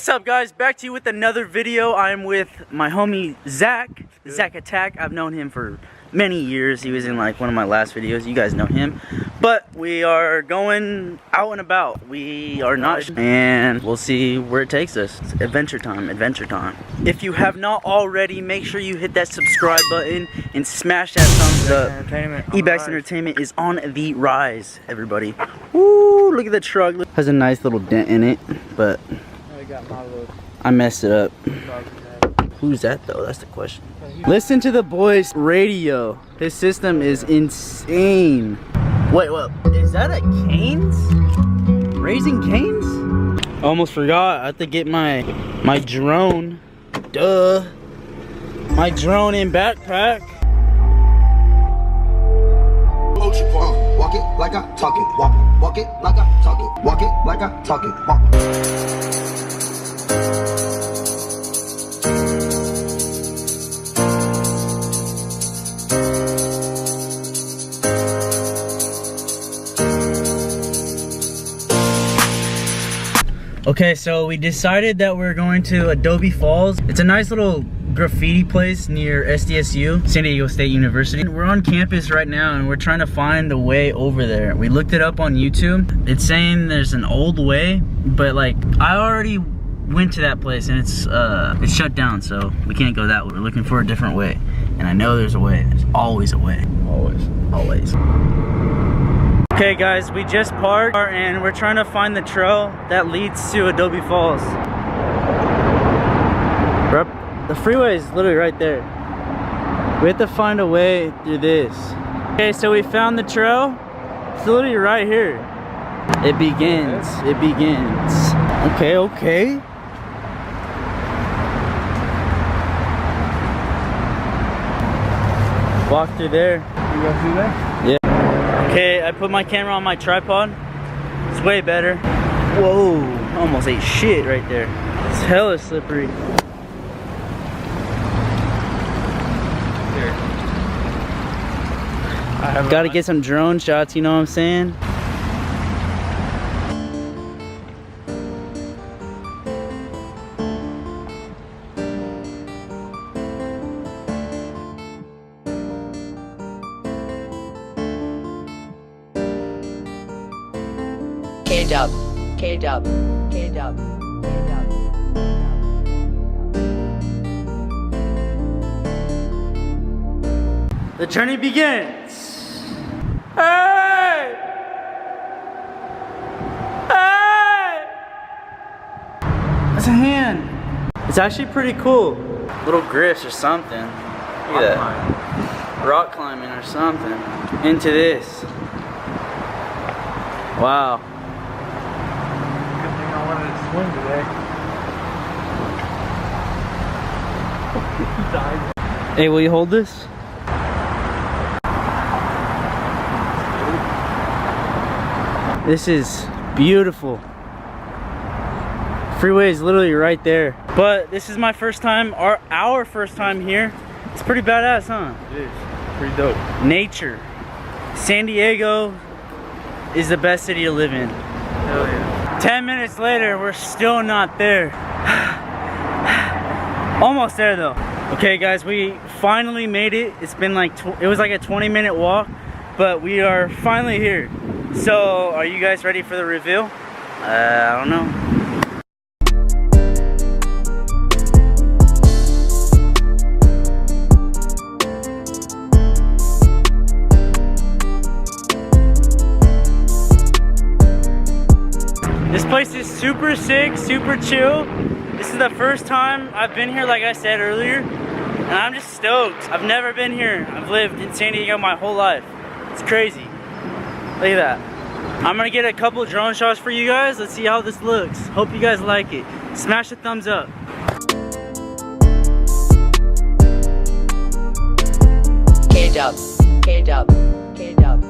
What's up, guys? Back to you with another video. I'm with my homie Zach. Zach Attack. I've known him for many years. He was in like one of my last videos. You guys know him. But we are going out and about. We are not, and we'll see where it takes us. It's adventure time, adventure time. If you have not already, make sure you hit that subscribe button and smash that thumbs up. EBECK'S Entertainment is on the rise, everybody. Woo, look at the truck. Has a nice little dent in it, but I messed it up. Who's that though? That's the question. Listen to the boy's radio. His system is insane. Wait, what? Is that a Cane's? Raising Cane's? Almost forgot. I have to get my drone. Duh. My drone and backpack. Walk it like I talk it. Walk it like I talk it. Walk it like I talk it. Walk. Okay, so we decided that we're going to Adobe Falls. It's a nice little graffiti place near SDSU, San Diego State University. We're on campus right now and we're trying to find a way over there. We looked it up on YouTube. It's saying there's an old way, but like I already went to that place and it's shut down, so we can't go that way. We're looking for a different way. And I know there's a way. There's always a way. Always. Okay guys, we just parked and we're trying to find the trail that leads to Adobe Falls. The freeway is literally right there. We have to find a way through this. Okay, so we found the trail. It's literally right here. It begins. It begins. Okay. Walk through there. You go through there? Yeah. Okay, I put my camera on my tripod. It's way better. Whoa, almost ate shit right there. It's hella slippery. Gotta get some drone shots, you know what I'm saying? K-Dub, K-Dub, K-Dub, K-Dub. The journey begins. Hey! Hey! That's a hand. It's actually pretty cool. Little grifts or something. Look at that. Rock climbing or something. Into this. Wow. I wanted to swim today. Hey, will you hold this? This is beautiful. Freeway is literally right there. But this is my first time, our first time here. It's pretty badass, huh? It is. Pretty dope. Nature. San Diego is the best city to live in. Hell yeah. 10 minutes later, we're still not there. Almost there though. Okay guys, we finally made it. It's been like, it was like a 20-minute walk, but we are finally here. So, are you guys ready for the reveal? I don't know. This place is super sick, super chill. This is the first time I've been here, like I said earlier, and I'm just stoked. I've never been here. I've lived in San Diego my whole life. It's crazy. Look at that. I'm gonna get a couple drone shots for you guys. Let's see how this looks. Hope you guys like it. Smash the thumbs up. K-Dub, K-Dub, K-Dub.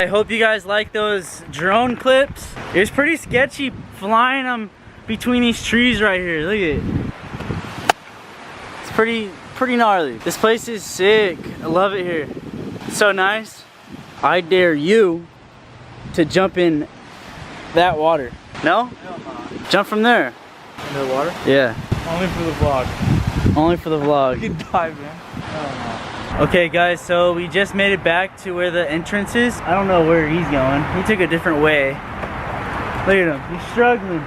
I hope you guys like those drone clips. It was pretty sketchy flying them between these trees right here. Look at it. It's pretty gnarly. This place is sick. I love it here. It's so nice. I dare you to jump in that water. No? Jump from there. In the water? Yeah. Only for the vlog. Only for the vlog. You can dive in. Okay guys, so we just made it back to where the entrance is. I don't know where he's going. He took a different way. Look at him. He's struggling.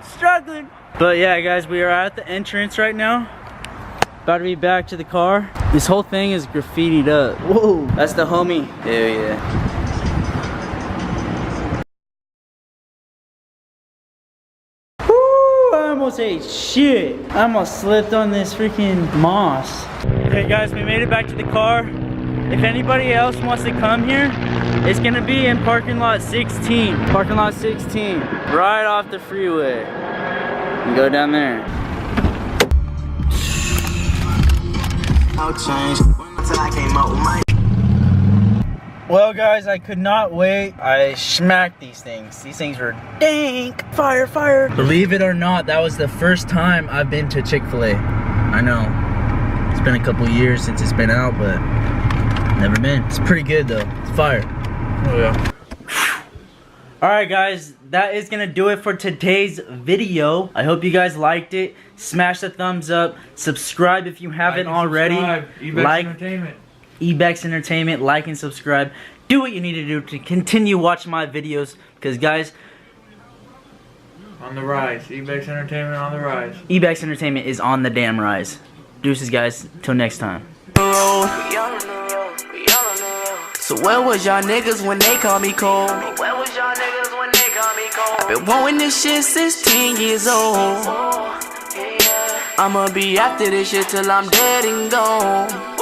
Struggling. But yeah guys, we are at the entrance right now. About to be back to the car. This whole thing is graffitied up. Whoa. That's the homie. Hell yeah. I almost ate shit. I almost slipped on this freaking moss. Okay guys, we made it back to the car. If anybody else wants to come here, it's gonna be in parking lot 16. Parking lot 16, right off the freeway. You go down there. I'll change until I came up with my. Well guys, I could not wait. I smacked these things. These things were dank. Fire. Believe it or not, that was the first time I've been to Chick-fil-A. I know. It's been a couple years since it's been out, but never been. It's pretty good though. It's fire. Oh yeah. Alright guys, that is gonna do it for today's video. I hope you guys liked it. Smash the thumbs up. Subscribe if you haven't already. EBECK'S Entertainment. EBECK'S Entertainment, like and subscribe. Do what you need to do to continue watching my videos, because guys, On the rise. EBECK'S Entertainment on the rise. EBECK'S Entertainment is on the damn rise. Deuces guys, till next time. So where was y'all niggas when they called me cold? Where was y'all niggas when they called me cold? I've been wanting this shit since 10 years old. I'ma be after this shit till I'm dead and gone.